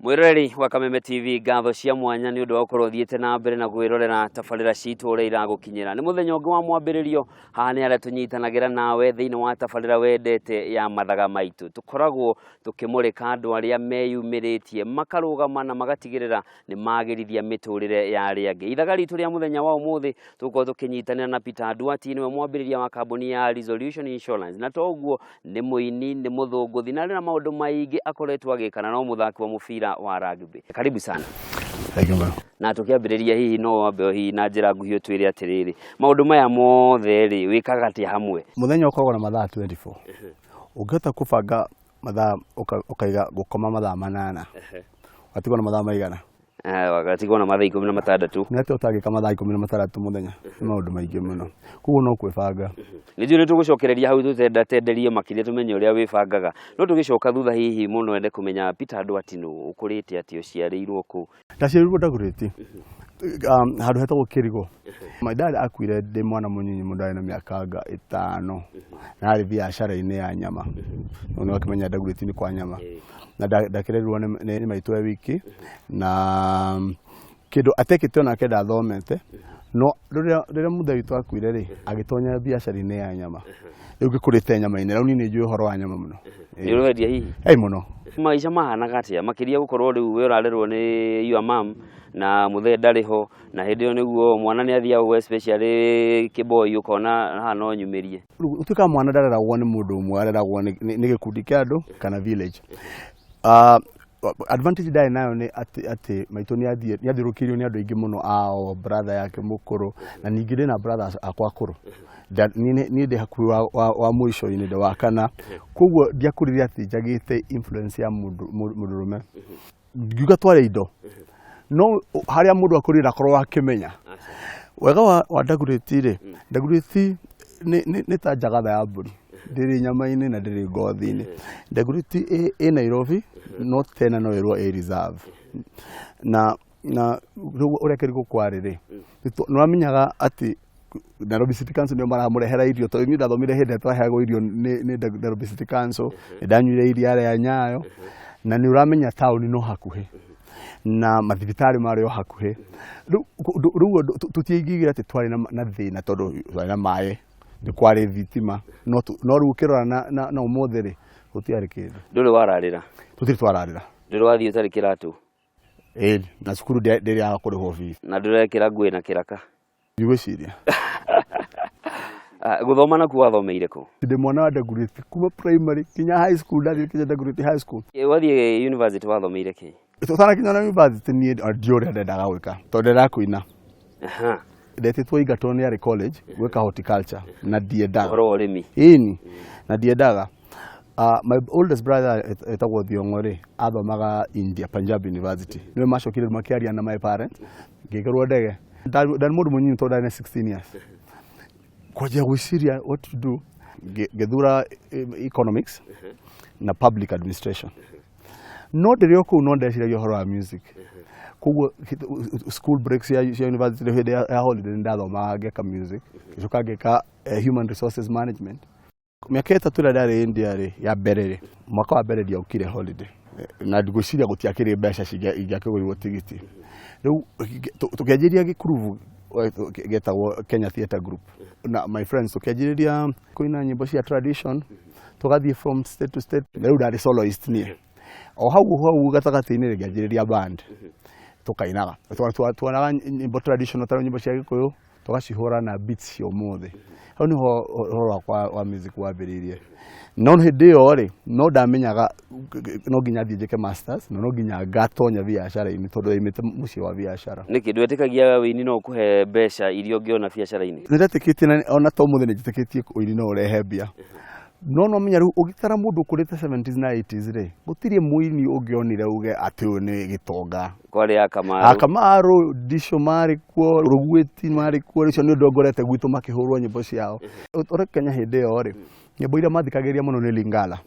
Mwiroreri wa Kameme TV ngatho cia mwanya ni undu wa gukorwo thiete na mbere na gwirorera tabarira citu uria iragukinyira ni muthenya ungi wa mwambiririo haha ni aria tunyitanagira nawe thiini wa tabarira wendete ya mathaga maitu tukoragwo tukimurika andu aria meyumiritie makarugama na magatigirira ni magirithia miturire ya aria angi. Ithaga ritu ria muthenya wa umuthi tuko tukinyitanira na Peter Duati ni we mwambiriria wa kambuni ya Resolution Insurance na toguo ni muini ni muthunguthi na na maundu maingi akoretwo agikana no muthaki wa mubira wa rugby. Karibu sana. Thank you. Na tukiambiriria hihi no wambe hihi na njira nguhio twire atiriri maundu maya mothe ri wikaga atia hamwe muthenya ukoragwo na mathaa 24 ungihota kubanga mathaa ukaiga gukoma mathaa 8 watigwo na mathaa maigana wagatigwo na mathaa 16 nete utagika mathaa 16 muthenya ni maundu maingi muno kuguo no kwibanga nijue nitugucokereria hau tenderie makiria tumenye uria wibangaga no tugicoka thutha hihi muno ende kumenya Peter Duati no ukurite ati uciarirwo ku ndaciarirwo Dagoretti handu hetagwo Kirigo. My dad akuire ndi mwana munyinyi mundu na miaka 5 na ari biashara-ini ya nyama no wakimenya Dagoretti ni kwa nyama na ndakirerirwo ni maitu ya wiki na kido atekete na kenda thomete no rĩrĩa muthe witũ akuire ri agitonya biashara-ini ya nyama rĩu ngĩkũrĩte nyama-inĩ rĩu nĩ njũĩ ũhoro wa nyama mũno nĩ ũrendia hihi mũno maica mahanaga atia makiria gukorwo rĩu we ũrarerwo nĩ your mom na muthe ndariho na hĩndĩ ĩyo nĩguo mwana nĩ athiaga especially kiboi ukona haha no nyumirie utuka mwana ndareragwo nĩ mũndũ ũmwe areragwo nĩ gĩkundi kĩa andũ kana village advantage dai nayo ni ati maitũ ni athirukirio ni andu aingi muno ao brother yake mukuru na ningĩ na brothers akwa akuru ni ndi hakuhi wa mwisho-inĩ wa kana koguo ndiakuririe ati njagite influence ya mundurume ngiuga tware indo no haria mundu akurira korwo akimenya wega wa Dagoretti ri Dagoretti ni ta njagatha ya mburi ndiri nyama-inĩ na ndiri ngothi-inĩ Dagoretti ĩ Nairobi no tena no ĩrwo ĩ reserve na ũrĩa Kirigo kwarĩ rĩ nĩwamenyaga atĩ Nairobi City Council nĩo maramũrehera irio tondũ niĩ ndathomire hĩndĩ ĩrĩa twaheagwo irio nĩ Nairobi City Council ndanyuire iria rĩa Nyayo na nĩ ũramenya taũni no hakuhĩ na mathibitarĩ marĩ o hakuhĩ rĩu tutiaingĩgire atĩ twarĩ na thĩna tondũ twarĩ na maĩ kwari thitima no riu kirora na umuthi ri gutiari kindu nduri wararira tutiri twararira nduri wathii utari kiratu na cukuru ndiri ya kuriho fees na ndirekira ngui na kiraka ndigwiciria guthoma na kuwathomeire ku ndi mwana wa Dagoretti kuma primary kinya high school ndathi kinya Dagoretti high school wathii university wathomeire ki tutara kinya na university ni ndiore ndendaga gwika tondu ndakuina ndetitwo Egerton College gweka horticulture na ndiendaga horo urimi na ndiendaga my oldest brother etagwo Thiongo ri athomaga India Punjab University niwe macokire makiaria na my parents ngigerwo ndege ndan mundu munyinyi tondu ndane 16 years kwaje gwiciria what to do gethura economics na public administration no ndirio ku no ndeciria horo wa music kugo school breaks ya university hede ya holiday ndathoma ngeka music gicoka ngeka human resources management miaka itatu ria ndari India ri ya mbere ri mwaka wa mbere ndiaukire holiday na ndigwiciria gutiakire mbeca ingĩakĩgũrirwo tigiti rĩu tukianjiria gikuruvu getagwo Kenya Theatre Group na my friends tukianjiria kuina nyimbo cia tradition tugathie from state to state rĩu ndari soloist nie o hau gatagati-inĩ ngianjiria band tukainaga tuanaga nyimbo traditional tano nyimbo cia Gikuyu tugacihura na beats cia umuthi hau niho horo wa music wambiririe no hĩndĩ ĩyo ri no ndamenyaga no nginya thiĩ njĩke masters no nginya ngatonya biacara-inĩ tondũ imĩte mũciĩ wa biacara nĩkĩ ndwetĩkagia wĩini no kũhe mbeca iria ũngĩona biacara-inĩ nĩndetĩkĩtie ona to mũthĩ nĩnjĩtĩkĩtie wĩini no ũrehe mbia no menya rĩu ũgĩtara mũndũ ũkũrĩte 70s na 80s rĩ gũtirĩ mũini ũngĩonire uge atĩ ũyũ nĩ gĩtonga kwarĩ Akamaru Disho marĩ kuo Rũgwĩti marĩ kuo rĩcio nĩ ũndũ ngorete gwitũ makĩhũrwo nyĩmbo ciao ũrĩ Kenya hĩndĩ ĩyo rĩ nyĩmbo iria mathikagĩrĩria mũno nĩ Lingala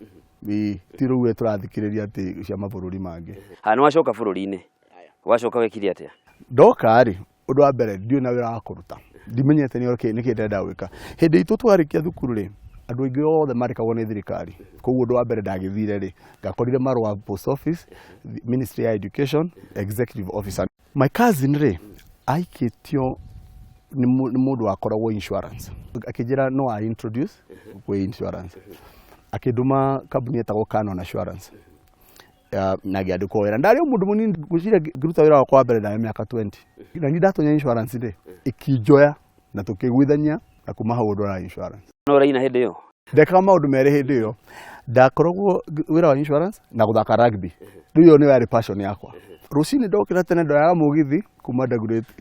ti rĩu tũrathikĩrĩria atĩ cia mabũrũri mangĩ nĩ wacoka bũrũri-inĩ wacoka wekire atĩa ndoka rĩ ũndũ wa mbere ndiũ na wĩra wa kũruta ndimenyete nĩ kĩ ndenda gwĩka hĩndĩ itũ twarĩkia thukuru rĩ andu aingi othe marikagwo ni thirikari koguo ndu wa mbere ndagithire ri ngakorire marwa post office, Ministry of Education, executive officer. My cousin ri aikitio ni mundu akoragwo insurance akijira no I introduce we insurance akiduma company etagwo Canon Assurance na giandiko wera ndari mundu munini gucira giruta wira wakwa mbere na miaka 20 na ndatonya insurance ri ikijoya na tukigwithania na kumaha undu wa insurance no raina hindi yo ndeka maundu mere hindi yo ndakoragwo wira wa insurance na guthaka rugby riyo ni yari passion yakwa rucini ndokira tene ndoyaga mugithi kuma Dagoretti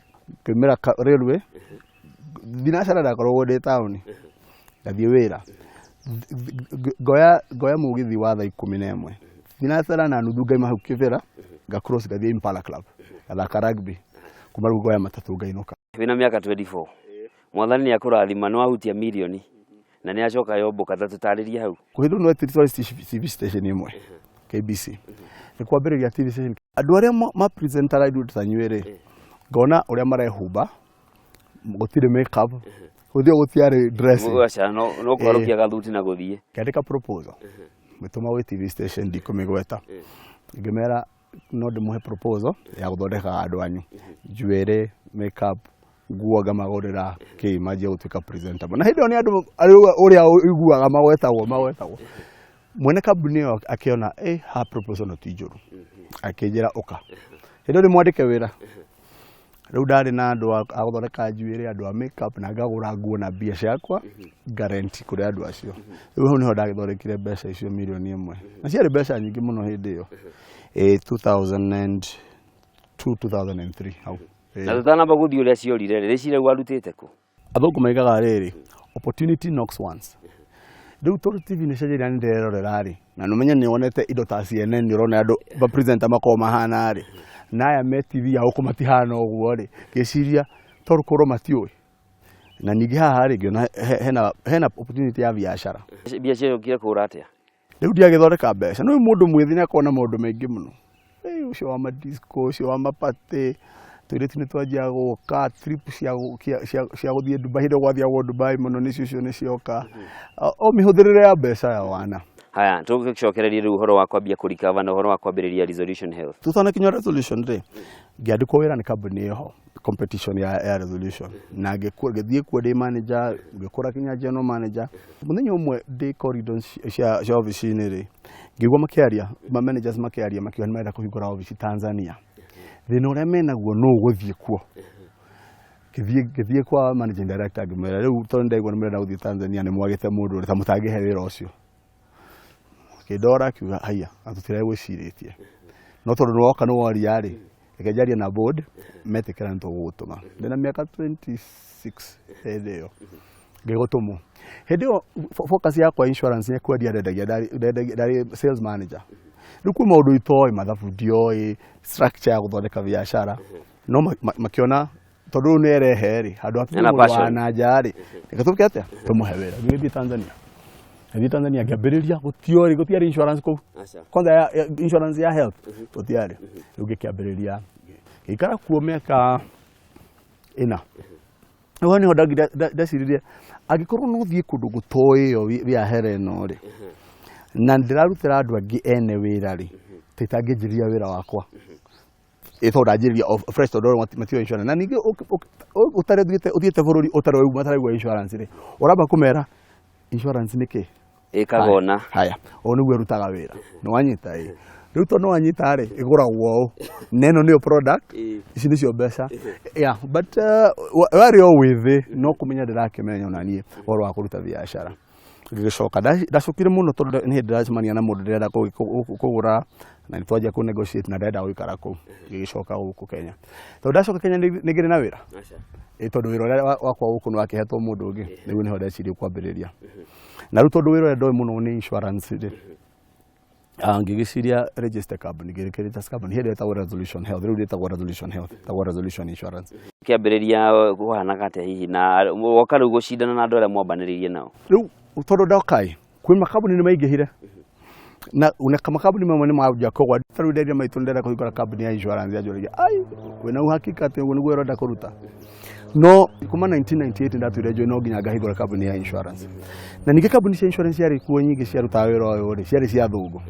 kimera railway binashara ndakoragwo ndi town ngathie wira goya mugithi wa thaa 11 binashara na nuthu ngaima hau kivera nga cross ngathie Impala Club gathaka rugby kuma rugo ya matatu ngainuka wina miaka 24 mwathani ni akurathima no ahutia milioni na ni acoka yomboka tatutariria hau kuhiru no TV station imwe KBC ni kwambiriria TV station andu aria ma presenter radio tanyuere ngona uria marehumba gutire makeup uthio gutiari dressing mugaca no kwarukia gathuti na guthie kiandika proposal mituma we TV station ndikumigweta ngimera no ndimuhe proposal ya guthondeka andu anyu njuere makeup nguaga magorera ke maje utuika presenter na hindi oni andu uria iguaga magwetagwo mwene kambuni yo akiona ha proposal no tijuru akijira oka hindi ni mwandike wira riu ndari na andu aguthondeka njuire andu a makeup na ngagura nguo na bia ciakwa guarantee kuri andu acio riu niho ndagithondekire mbeca icio milioni 1 na ciari mbeca nyingi muno hindi yo 2002 2003 hau na tutanamba guthii uria ciorire ri cire warutite ku athungu maigaga riri opportunity knocks once riu toru TV ni cenjira ni nderorera ri na numenya ni wonete indo ta CNN ni urona andu ba presenter makoma mahana ri naya me TV ya uko matihana uguo ri giciria toru koro matioi na ningi haha ri ngiona hena opportunity ya biashara biashara ukire kura atia riu ndiagithondeka mbeca no mundu mwithini akona maundu maingi muno ucio wa madisco ucio wa mapate twireti ni twajia guka trip cia guthie Dubai hindo gwathia Dubai muno ni cio ni cioka o mihuthirire ya mbeca ya wana haya tugicokereria riu horo wa kwambia kurikava na horo wa kwambiriria Resolution Health tutana kinya Resolution ri ngiandikwo wira ni company yo competition ya Resolution na ngithie kuo ndi manager ngikora kinya general manager muthenya umwe ndi corridors cia office ni ri ngigwa makiaria ma managers makiaria makiwa ni maenda kuhingura office Tanzania thina uria menaguo no guthie kuo githie kwa managing director ngimera riu tondu ndaigua ni mrenda guthie Tanzania ni mwagite mundu uri ta mutangihe wira ucio kidora kiuga haya atutire gwiciritie no tondu nwoka no waria ri ekejaria na board metekera nto gutuma ndina miaka 26 hedio ngigotumo hedio focus yakwa insurance ni kwendia ndari sales manager riku maundu itoi mathabu ndioi structure ya guthondeka biashara no makiona tondu ni ereheri handu atuwa na njari ikatuke atia tumuhe wira ngithi Tanzania ngithi Tanzania ngambiriria gutiari insurance ku kwanza insurance ya health gutiari ngikiambiriria ikara kuo meka ina wani hodagi ndaciririe agikorwo no thie kundu gutoi yo bia here no ri na ndirarutira andu angi ene wira ri titangijiria wira wakwa ito ndajiria fresh to door matio insurance na ningi utare uthiete bururi utare mataraigwa insurance ri uramba kumera insurance niki ikagona haya onu rutaga wira no wanyita riu to no wanyita ri iguragwo neno niyo product ici nicio mbeca yeah but wari o withi no kumenya ndirakimenya onanie woro wa kuruta biashara ngicoka ndacukire muno tondu ni ndiracemania na mundu ndirenda kugura na nitwaje ku negotiate na ndirenda guikara ku ngicoka guku Kenya tondu ndacoka Kenya nigire na wira tondu wira wakwa guku no akihetwo mundu ungi nigu niho ndecirie kwambiriria na riu tondu wira ndoi muno ni insurance ri ngigiciria register company ngirikirita company here ta Resolution Health riu ta Resolution Health ta Resolution Insurance kiambiriria kuhana atia hihi na woka riu gucindana na andu aria mwambaniririe nao riu tondu ndokai kwi makambuni ni maingihire na kama kambuni mamwe ni mwaja kogwa riu nderia maitu ndera kuhingura company ya insurance ya njoriria ai wina uhakika ati uguo niguo urenda kuruta no kuma 1998 ndatwire join no nginya ngahigura kambuni ya insurance na nige kambuni cia insurance yari kuo nyingi cia rutaga wira uyu ri ciari cia thungu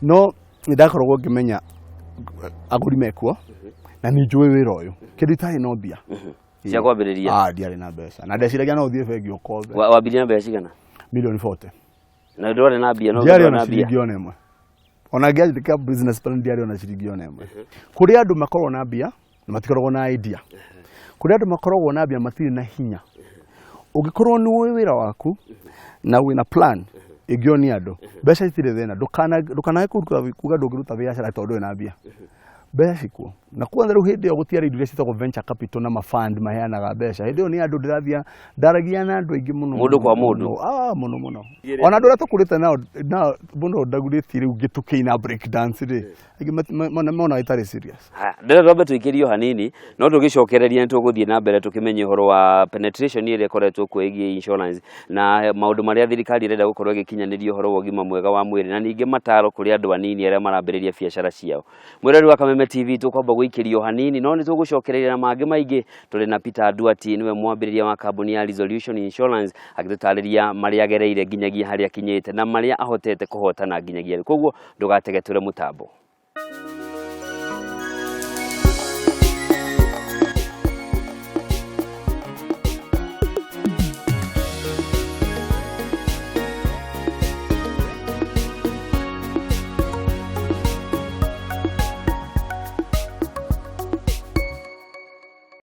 no ndakoragwo ngimenya aguri mekuo na ni njui wira uyu kindu itari no mbia cia kwambiriria ndiari na mbeca na ndeciragia no uthie bengi ukombe wambirie na mbeca cigana milioni 40 na ndore na mbia no ndiari na ciringi ona imwe ona ngĩandĩka business plan ndiari ona ciringi ona imwe kuri andu makorwo na mbia na matikoragwo na idea kuri andu makoragwo na mbia matiri na hinya ungikorwo ni wira waku na wina plan igioni andu mbeca itire thina ndukanae kuga ndungiruta biacara tondu na mbia mbeca cikuo na kwanza riu hindi yo gutiara indo iria citagwo venture capital na mafund maheanaga mbeca hindi yo ni andu ndirathia ndaragia na andu aingi muno mundu kwa mundu muno ona andu ratakurite nao muno ndaguriti riu gitukiina break dance ri aingi mona itari serious ndere robe tuikirio hanini no tugicokereria ntuguthie na mbere tukimenye horo wa penetration ile koretwo kwegi insurance na maundu maria thirikari irenda gukorwo igikinyanirio horo wa ugima mwega wa mwiri na ningi mataro kuri andu anini aria marambiriria biacara ciao mwirori wa Kameme TV tukwamba guikirio hanini no ni tugucokereria na mangi maingi turi na Peter Nduati niwe mwambiriria wa kambuni ya Resolution Insurance agitutariria maria agereire nginyagia haria kinyite na maria ahotete kuhotana nginyagia koguo ndugatege ture mutambo.